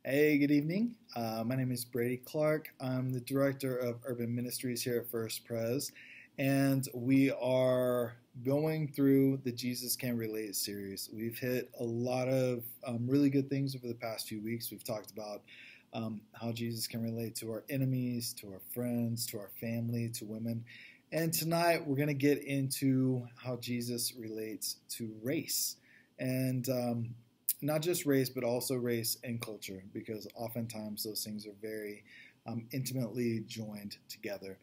Hey, good evening. My name is Brady Clark. I'm the director of urban ministries here at First Pres, and we are going through the Jesus Can Relate series. We've hit a lot of really good things over the past few weeks. We've talked about how Jesus can relate to our enemies, to our friends, to our family, to women. And tonight we're going to get into how Jesus relates to race. And not just race, but also race and culture, because oftentimes those things are very intimately joined together.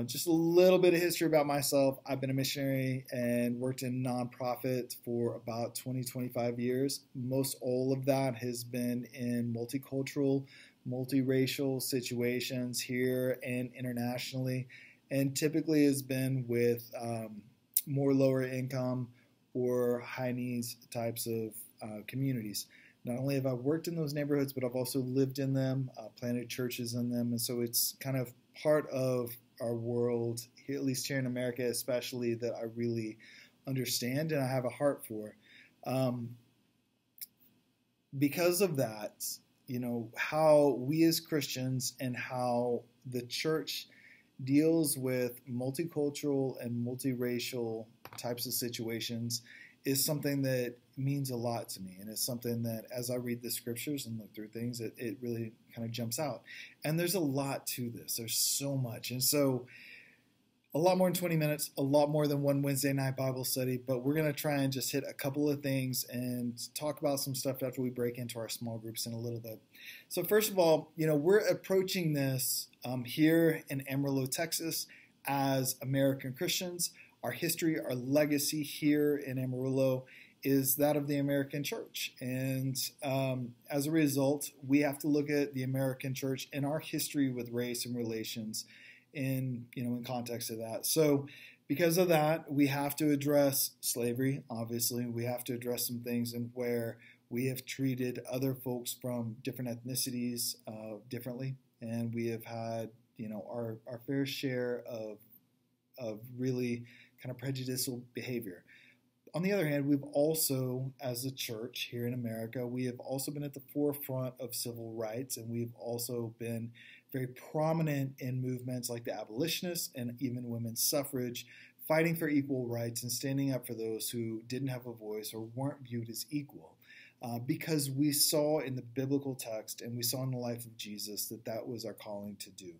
Just a little bit of history about myself. I've been a missionary and worked in nonprofit for about 20, 25 years. Most all of that has been in multicultural, multiracial situations here and internationally, and typically has been with more lower income or high needs types of communities. Not only have I worked in those neighborhoods, but I've also lived in them, planted churches in them, and so it's kind of part of our world, here, at least here in America especially, that I really understand and I have a heart for. Because of that, how we as Christians and how the church deals with multicultural and multiracial types of situations is something that means a lot to me. And it's something that as I read the scriptures and look through things, it really kind of jumps out. And there's a lot to this. There's so much. And so a lot more than 20 minutes, a lot more than one Wednesday night Bible study, but we're going to try and just hit a couple of things and talk about some stuff after we break into our small groups in a little bit. So first of all, we're approaching this here in Amarillo, Texas as American Christians. Our history, our legacy here in Amarillo is that of the American church. And as a result, we have to look at the American church and our history with race and relations in context of that. So because of that, we have to address slavery, obviously. We have to address some things in where we have treated other folks from different ethnicities differently. And we have had, our fair share of really kind of prejudicial behavior. On the other hand, we've also, as a church here in America, we have also been at the forefront of civil rights, and we've also been very prominent in movements like the abolitionists and even women's suffrage, fighting for equal rights and standing up for those who didn't have a voice or weren't viewed as equal. Because we saw in the biblical text and we saw in the life of Jesus that was our calling to do.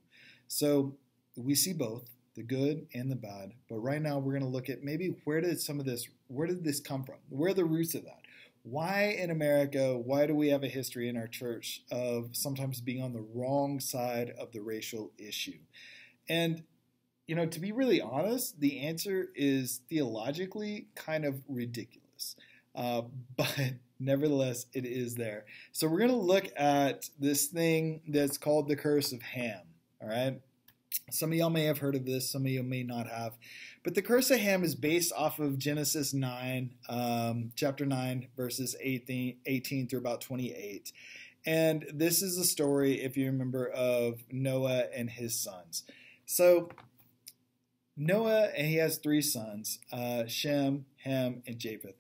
So we see both the good and the bad. But right now we're going to look at maybe where did this come from? Where are the roots of that? Why in America, why do we have a history in our church of sometimes being on the wrong side of the racial issue? And, to be really honest, the answer is theologically kind of ridiculous. But nevertheless, it is there. So we're going to look at this thing that's called the curse of Ham, all right? Some of y'all may have heard of this, some of you may not have. But the curse of Ham is based off of Genesis 9, chapter 9, verses 18 through about 28. And this is a story, if you remember, of Noah and his sons. So Noah, and he has three sons, Shem, Ham, and Japheth.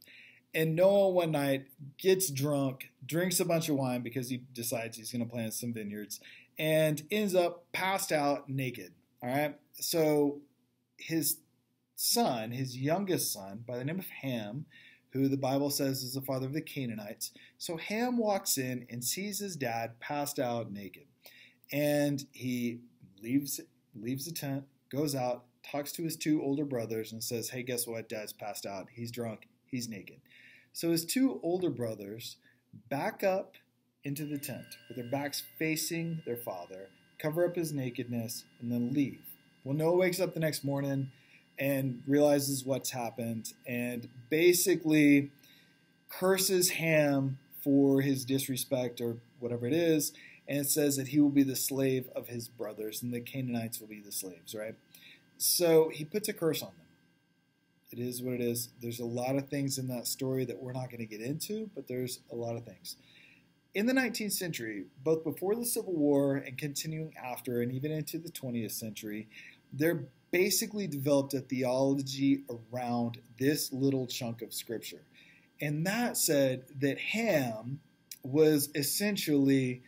And Noah one night gets drunk, drinks a bunch of wine because he decides he's going to plant some vineyards, and ends up passed out naked. All right. So his son, his youngest son, by the name of Ham, who the Bible says is the father of the Canaanites. So Ham walks in and sees his dad passed out naked. And he leaves the tent, goes out, talks to his two older brothers and says, hey, guess what? Dad's passed out. He's drunk. He's naked. So his two older brothers back up into the tent with their backs facing their father, cover up his nakedness, and then leave. Well, Noah wakes up the next morning and realizes what's happened and basically curses Ham for his disrespect or whatever it is, and it says that he will be the slave of his brothers and the Canaanites will be the slaves, right? So he puts a curse on them. It is what it is. There's a lot of things in that story that we're not going to get into, but there's a lot of things. In the 19th century, both before the Civil War and continuing after and even into the 20th century, there basically developed a theology around this little chunk of scripture. And that said that Ham was essentially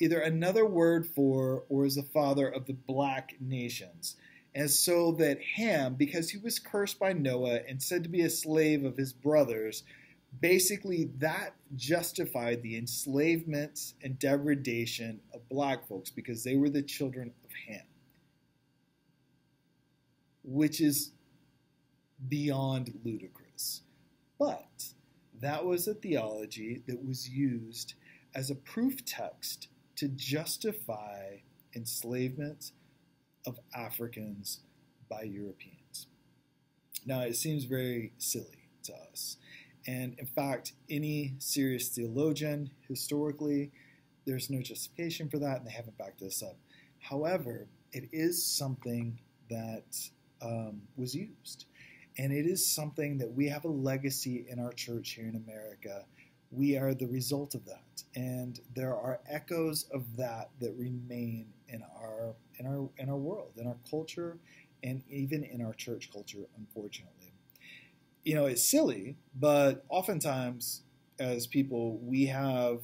either another word for or is the father of the black nations. And so that Ham, because he was cursed by Noah and said to be a slave of his brothers, basically that justified the enslavement and degradation of black folks because they were the children of Ham, which is beyond ludicrous. But that was a theology that was used as a proof text to justify enslavement of Africans by Europeans. Now, it seems very silly to us. And in fact, any serious theologian, historically, there's no justification for that, and they haven't backed this up. However, it is something that was used. And it is something that we have a legacy in our church here in America. We are the result of that. And there are echoes of that that remain in our world, in our culture, and even in our church culture, unfortunately. You know, it's silly, but oftentimes as people, we have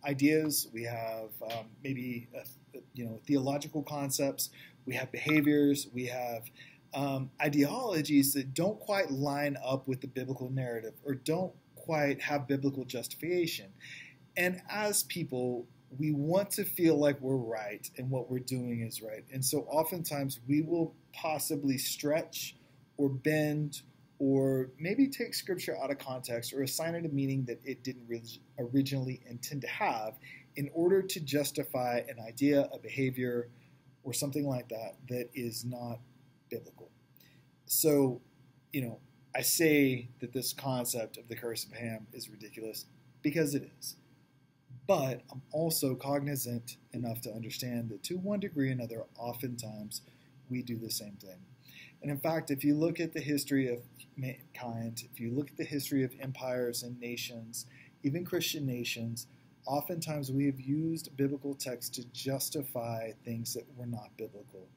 ideas, we have maybe theological concepts, we have behaviors, we have ideologies that don't quite line up with the biblical narrative or don't quite have biblical justification. And as people, we want to feel like we're right and what we're doing is right. And so oftentimes we will possibly stretch or bend or maybe take scripture out of context or assign it a meaning that it didn't originally intend to have in order to justify an idea, a behavior, or something like that that is not biblical. So, I say that this concept of the curse of Ham is ridiculous because it is. But I'm also cognizant enough to understand that to one degree or another, oftentimes we do the same thing. And in fact, if you look at the history of mankind, if you look at the history of empires and nations, even Christian nations, oftentimes we have used biblical texts to justify things that were not biblical.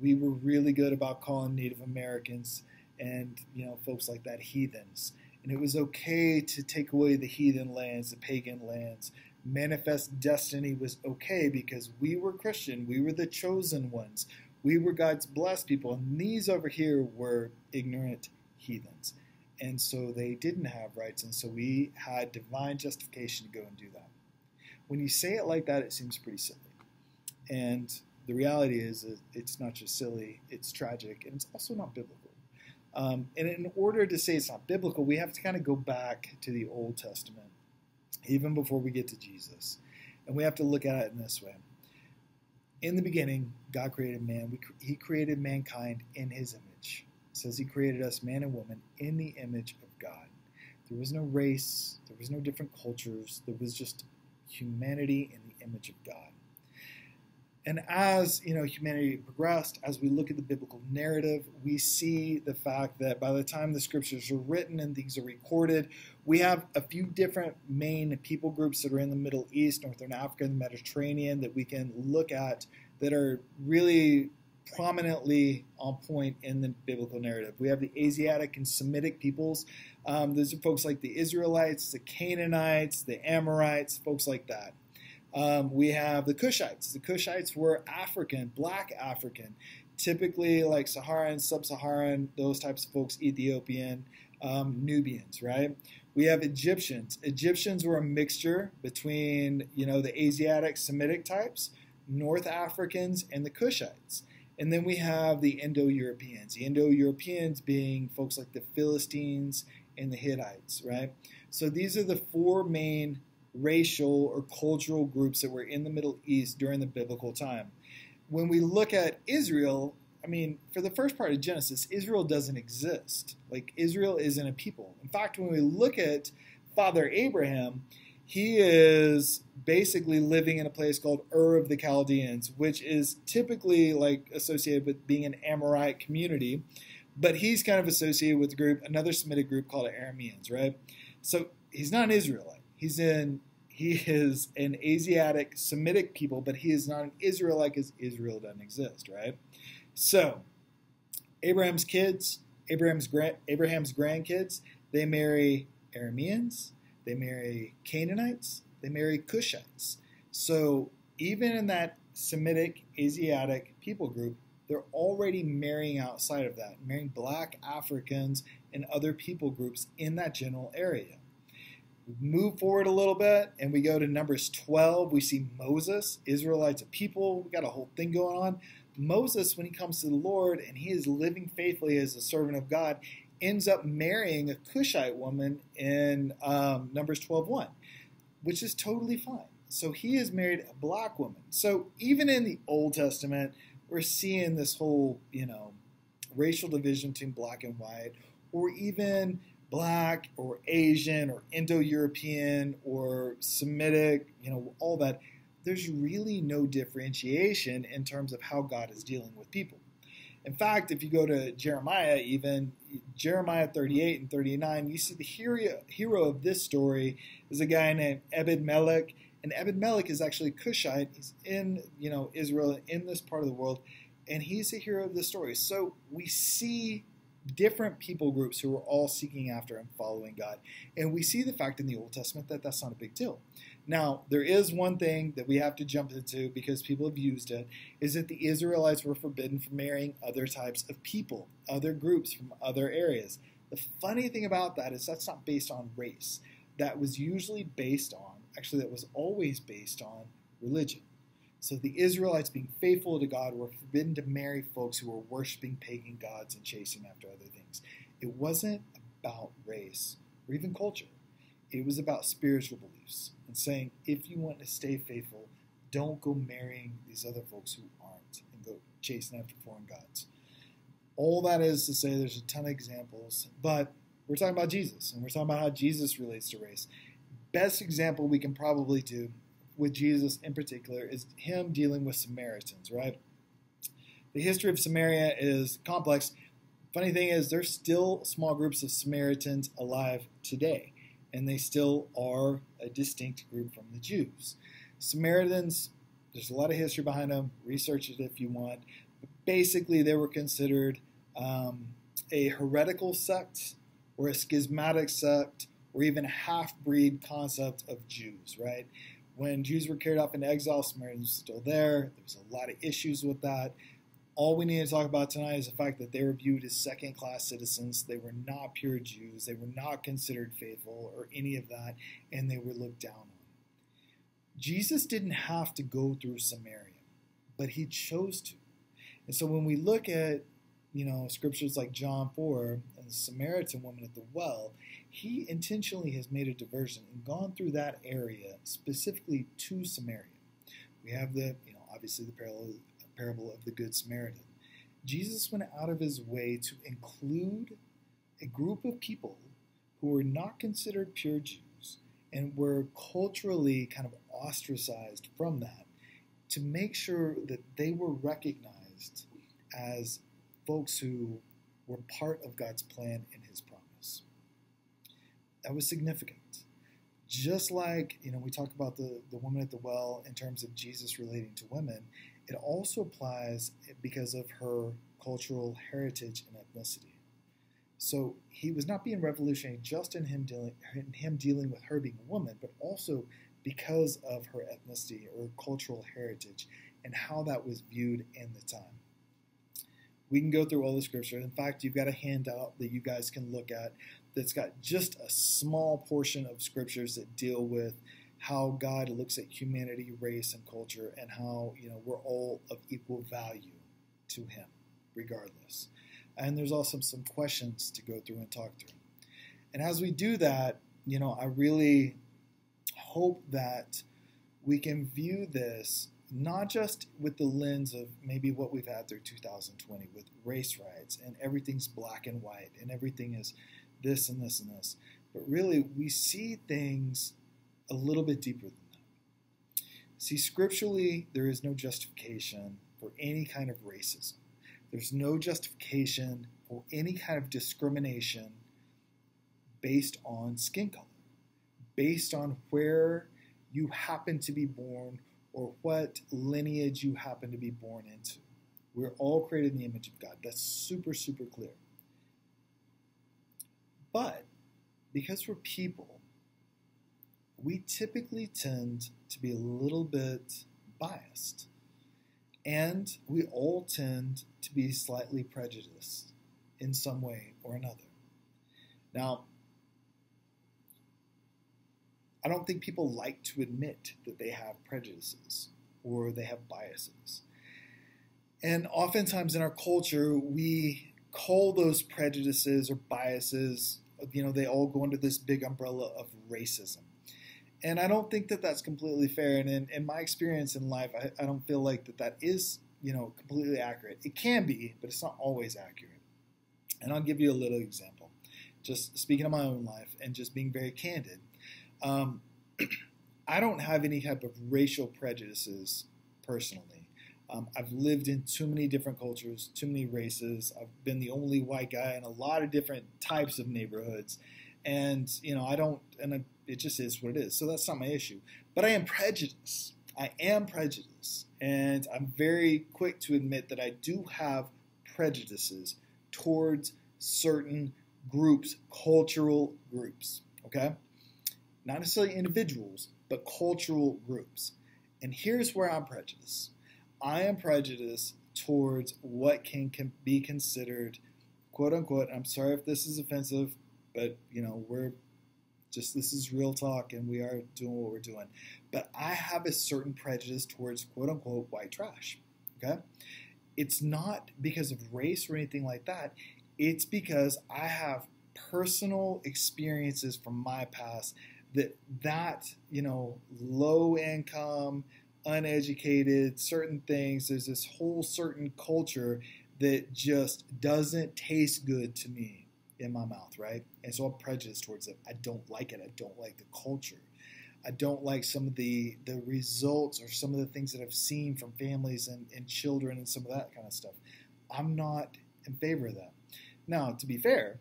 We were really good about calling Native Americans and folks like that heathens. And it was okay to take away the heathen lands, the pagan lands. Manifest destiny was okay because we were Christian. We were the chosen ones. We were God's blessed people. And these over here were ignorant heathens. And so they didn't have rights. And so we had divine justification to go and do that. When you say it like that, it seems pretty silly. And the reality is it's not just silly, it's tragic, and it's also not biblical. And in order to say it's not biblical, we have to kind of go back to the Old Testament, even before we get to Jesus. And we have to look at it in this way. In the beginning, God created man. He created mankind in his image. It says he created us, man and woman, in the image of God. There was no race. There was no different cultures. There was just humanity in the image of God. And as humanity progressed, as we look at the biblical narrative, we see the fact that by the time the scriptures are written and these are recorded, we have a few different main people groups that are in the Middle East, Northern Africa, and the Mediterranean that we can look at that are really prominently on point in the biblical narrative. We have the Asiatic and Semitic peoples. Those are folks like the Israelites, the Canaanites, the Amorites, folks like that. We have the Cushites. The Cushites were African, black African, typically like Saharan, Sub-Saharan, those types of folks, Ethiopian, Nubians, right? We have Egyptians. Egyptians were a mixture between, the Asiatic, Semitic types, North Africans, and the Cushites. And then we have the Indo-Europeans. The Indo-Europeans being folks like the Philistines and the Hittites, right? So these are the four main racial or cultural groups that were in the Middle East during the biblical time. When we look at Israel, for the first part of Genesis, Israel doesn't exist. Like, Israel isn't a people. In fact, when we look at Father Abraham, he is basically living in a place called Ur of the Chaldeans, which is typically associated with being an Amorite community, but he's kind of associated with another Semitic group called Arameans, right? So he's not an Israelite. He is an Asiatic Semitic people, but he is not an Israelite because Israel doesn't exist, right? So Abraham's kids, Abraham's grandkids, they marry Arameans, they marry Canaanites, they marry Cushites. So even in that Semitic, Asiatic people group, they're already marrying outside of that, marrying black Africans and other people groups in that general area. Move forward a little bit and we go to Numbers 12. We see Moses, Israelites, a people. We got a whole thing going on. Moses, when he comes to the Lord and he is living faithfully as a servant of God, ends up marrying a Cushite woman in Numbers 12:1, which is totally fine. So he has married a black woman. So even in the Old Testament, we're seeing this whole, racial division between black and white, or even black or Asian or Indo-European or Semitic, all that. There's really no differentiation in terms of how God is dealing with people. In fact, if you go to Jeremiah, even Jeremiah 38 and 39, you see the hero of this story is a guy named Ebed-Melech. And Ebed-Melech is actually Cushite. He's in, Israel, in this part of the world, and he's the hero of this story. So we see different people groups who are all seeking after and following God. And we see the fact in the Old Testament that that's not a big deal. Now, there is one thing that we have to jump into because people have used it, is that the Israelites were forbidden from marrying other types of people, other groups from other areas. The funny thing about that is that's not based on race. That was usually based on, that was always based on religion. So the Israelites, being faithful to God, were forbidden to marry folks who were worshiping pagan gods and chasing after other things. It wasn't about race or even culture. It was about spiritual beliefs and saying, if you want to stay faithful, don't go marrying these other folks who aren't and go chasing after foreign gods. All that is to say there's a ton of examples, but we're talking about Jesus, and we're talking about how Jesus relates to race. Best example we can probably do with Jesus in particular is him dealing with Samaritans, right? The history of Samaria is complex. Funny thing is, there's still small groups of Samaritans alive today, and they still are a distinct group from the Jews. Samaritans, there's a lot of history behind them. Research it if you want. But basically, they were considered a heretical sect or a schismatic sect or even a half-breed concept of Jews, right? When Jews were carried off into exile, Samaritans were still there. There was a lot of issues with that. All we need to talk about tonight is the fact that they were viewed as second-class citizens. They were not pure Jews. They were not considered faithful or any of that, and they were looked down on. Jesus didn't have to go through Samaria, but he chose to. And so when we look at, scriptures like John 4 and the Samaritan woman at the well, he intentionally has made a diversion and gone through that area specifically to Samaria. We have obviously the parable of the Good Samaritan. Jesus went out of his way to include a group of people who were not considered pure Jews and were culturally kind of ostracized from that, to make sure that they were recognized as folks who were part of God's plan and his promise. That was significant. Just like, we talk about the woman at the well in terms of Jesus relating to women, it also applies because of her cultural heritage and ethnicity. So he was not being revolutionary just in him dealing with her being a woman, but also because of her ethnicity or cultural heritage and how that was viewed in the time. We can go through all the scripture. In fact, you've got a handout that you guys can look at that's got just a small portion of scriptures that deal with how God looks at humanity, race, and culture, and how we're all of equal value to him, regardless. And there's also some questions to go through and talk through. And as we do that, I really hope that we can view this not just with the lens of maybe what we've had through 2020 with race riots and everything's black and white and everything is this and this and this, but really we see things a little bit deeper than that. See, scripturally, there is no justification for any kind of racism. There's no justification for any kind of discrimination based on skin color, based on where you happen to be born or what lineage you happen to be born into. We're all created in the image of God. That's super, super clear. But because we're people, we typically tend to be a little bit biased. And we all tend to be slightly prejudiced in some way or another. Now, I don't think people like to admit that they have prejudices or they have biases. And oftentimes in our culture, we call those prejudices or biases, they all go under this big umbrella of racism. And I don't think that that's completely fair. And in my experience in life, I don't feel like that is, completely accurate. It can be, but it's not always accurate. And I'll give you a little example. Just speaking of my own life and just being very candid. I don't have any type of racial prejudices personally. I've lived in too many different cultures, too many races. I've been the only white guy in a lot of different types of neighborhoods. And, it just is what it is. So that's not my issue. But I am prejudiced. And I'm very quick to admit that I do have prejudices towards certain groups, cultural groups, okay? Not necessarily individuals, but cultural groups. And here's where I'm prejudiced. I am prejudiced towards what can be considered, quote unquote, I'm sorry if this is offensive, but, this is real talk and we are doing what we're doing. But I have a certain prejudice towards, quote unquote, white trash, okay? It's not because of race or anything like that. It's because I have personal experiences from my past that low income, uneducated, certain things, there's this whole certain culture that just doesn't taste good to me in my mouth, right? And so I'm prejudiced towards it. I don't like it. I don't like the culture. I don't like some of the results or some of the things that I've seen from families and children and some of that kind of stuff. I'm not in favor of that. Now, to be fair,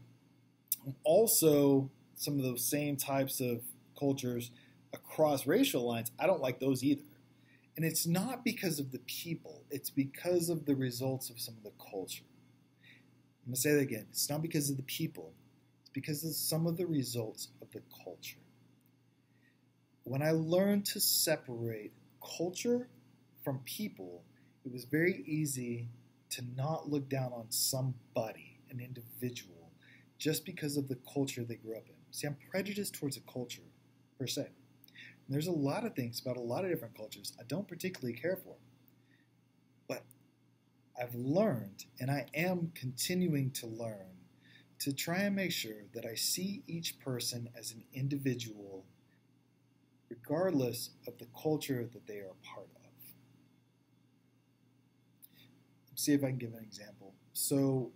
also some of those same types of cultures across racial lines, I don't like those either. And it's not because of the people. It's because of the results of some of the culture. I'm going to say that again. It's not because of the people. It's because of some of the results of the culture. When I learned to separate culture from people, it was very easy to not look down on somebody, an individual, just because of the culture they grew up in. See, I'm prejudiced towards a culture, per se. And there's a lot of things about a lot of different cultures I don't particularly care for. But I've learned, and I am continuing to learn, to try and make sure that I see each person as an individual, regardless of the culture that they are a part of. Let's see if I can give an example. So,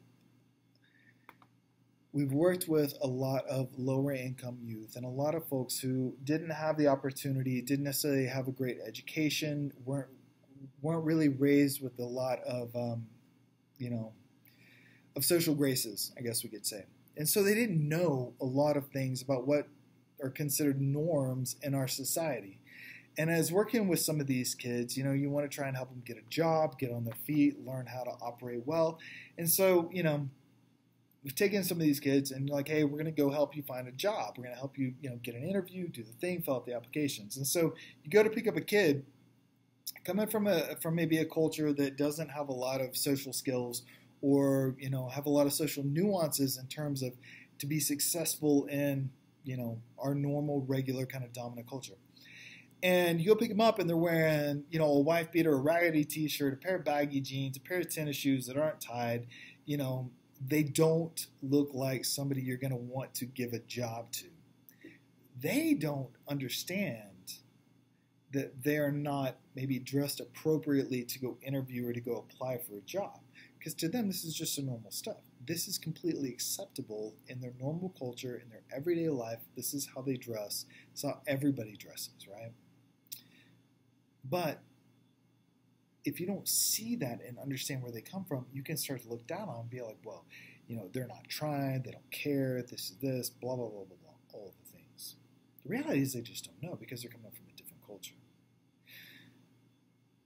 we've worked with a lot of lower income youth and a lot of folks who didn't have the opportunity, didn't necessarily have a great education, weren't really raised with a lot of, of social graces, I guess we could say. And so they didn't know a lot of things about what are considered norms in our society. And as working with some of these kids, you want to try and help them get a job, get on their feet, learn how to operate well. And so, we've taken some of these kids and like, hey, we're going to go help you find a job. We're going to help you, get an interview, do the thing, fill out the applications. And so you go to pick up a kid coming from maybe a culture that doesn't have a lot of social skills or, have a lot of social nuances in terms of to be successful in, our normal, regular kind of dominant culture. And you go pick them up and they're wearing, a wife beater, a raggedy t-shirt, a pair of baggy jeans, a pair of tennis shoes that aren't tied, they don't look like somebody you're going to want to give a job to. They don't understand that they're not maybe dressed appropriately to go interview or to go apply for a job. Because to them, this is just a normal stuff. This is completely acceptable in their normal culture, in their everyday life. This is how they dress. It's how everybody dresses, right? But if you don't see that and understand where they come from, you can start to look down on and be like, well, they're not trying, they don't care, this is this, blah, blah, blah, blah, blah, all of the things. The reality is they just don't know because they're coming from a different culture.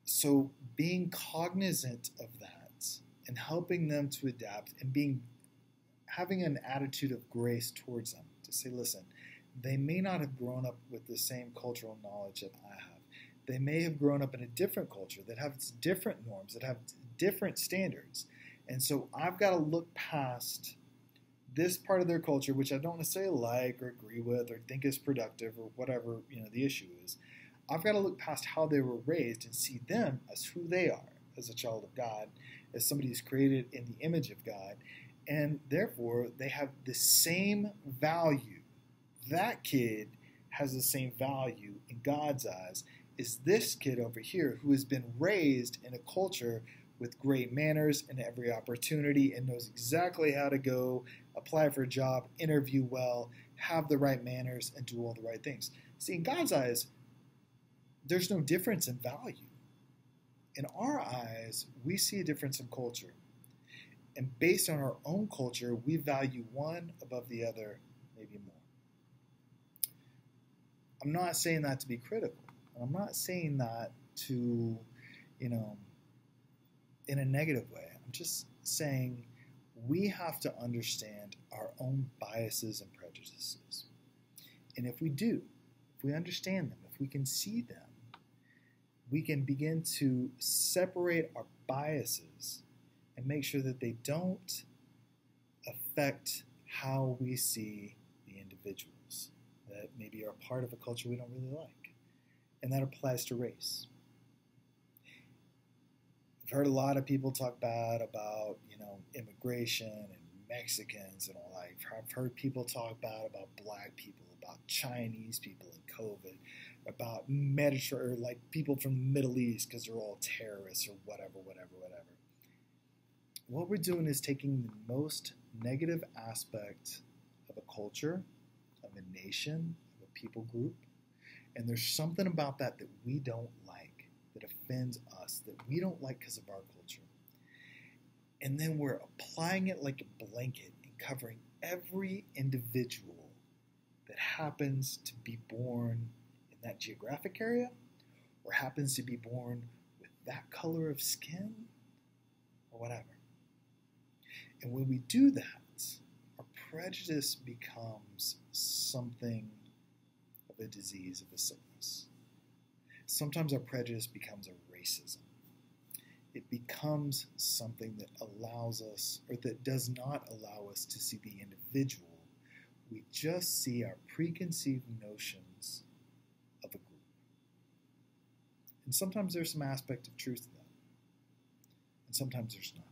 So being cognizant of that and helping them to adapt and having an attitude of grace towards them to say, listen, they may not have grown up with the same cultural knowledge that I have. They may have grown up in a different culture that has different norms, that have different standards. And so I've got to look past this part of their culture, which I don't necessarily like or agree with or think is productive or whatever, the issue is. I've got to look past how they were raised and see them as who they are, as a child of God, as somebody who's created in the image of God, and therefore they have the same value. That kid has the same value in God's eyes as this kid over here who has been raised in a culture with great manners and every opportunity and knows exactly how to go apply for a job, interview well, have the right manners, and do all the right things. See, in God's eyes, there's no difference in value. In our eyes, we see a difference in culture. And based on our own culture, we value one above the other, maybe more. I'm not saying that to be critical. I'm not saying that to, in a negative way. I'm just saying we have to understand our own biases and prejudices. And if we do, if we understand them, if we can see them, we can begin to separate our biases and make sure that they don't affect how we see the individuals that maybe are part of a culture we don't really like. And that applies to race. I've heard a lot of people talk bad about, immigration and Mexicans and all that. I've heard people talk bad about black people, about Chinese people in COVID, about people from the Middle East because they're all terrorists or whatever. What we're doing is taking the most negative aspect of a culture, of a nation, of a people group, and there's something about that we don't like, that offends us, that we don't like because of our culture. And then we're applying it like a blanket and covering every individual that happens to be born in that geographic area or happens to be born with that color of skin or whatever. And when we do that, our prejudice becomes something of a disease, of a sickness. Sometimes our prejudice becomes a racism. It becomes something that allows us, or that does not allow us to see the individual. We just see our preconceived notions of a group. And sometimes there's some aspect of truth to that. And sometimes there's not.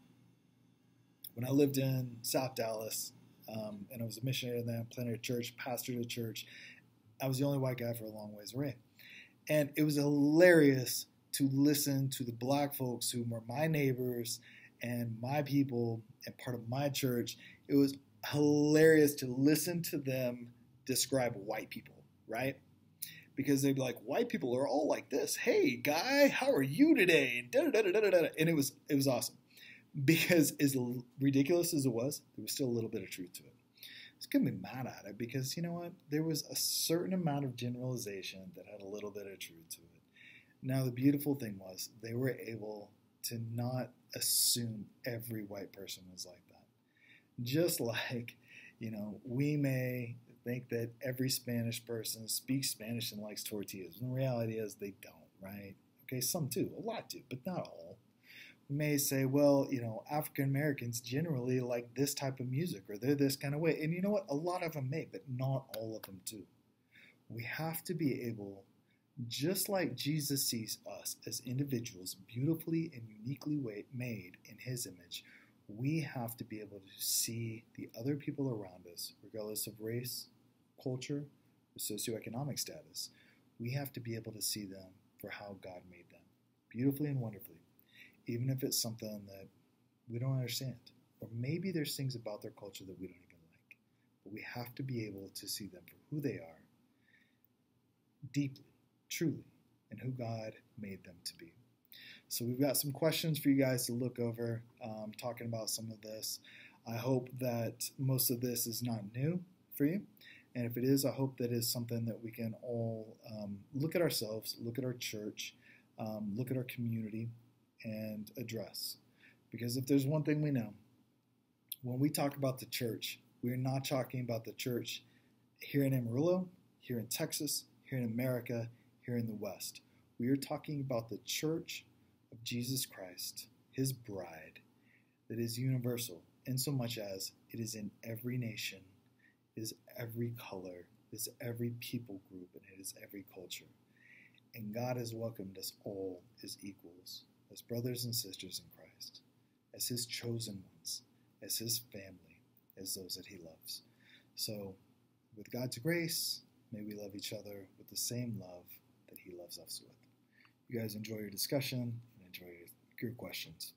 When I lived in South Dallas, and I was a missionary there, planted a church, pastored a church, I was the only white guy for a long ways away. And it was hilarious to listen to the black folks who were my neighbors and my people and part of my church. It was hilarious to listen to them describe white people, right? Because they'd be like, white people are all like this. Hey, guy, how are you today? And it was awesome. Because as ridiculous as it was, there was still a little bit of truth to it. I was going to be mad at it because, you know what? There was a certain amount of generalization that had a little bit of truth to it. Now, the beautiful thing was they were able to not assume every white person was like that. Just like, we may think that every Spanish person speaks Spanish and likes tortillas. And the reality is they don't, right? Okay, some do, a lot do, but not all. We may say, well, African Americans generally like this type of music or they're this kind of way. And you know what? A lot of them may, but not all of them do. We have to be able, just like Jesus sees us as individuals beautifully and uniquely made in his image, we have to be able to see the other people around us, regardless of race, culture, or socioeconomic status. We have to be able to see them for how God made them, beautifully and wonderfully, even if it's something that we don't understand. Or maybe there's things about their culture that we don't even like. But we have to be able to see them for who they are, deeply, truly, and who God made them to be. So we've got some questions for you guys to look over, talking about some of this. I hope that most of this is not new for you. And if it is, I hope that is something that we can all look at ourselves, look at our church, look at our community, and address. Because if there's one thing we know, when we talk about the church, we're not talking about the church here in Amarillo, here in Texas, here in America, here in the West. We are talking about the church of Jesus Christ, his bride, that is universal, insomuch as it is in every nation, it is every color, it is every people group, and it is every culture. And God has welcomed us all as equals, as brothers and sisters in Christ, as his chosen ones, as his family, as those that he loves. So, with God's grace, may we love each other with the same love that he loves us with. You guys enjoy your discussion and enjoy your questions.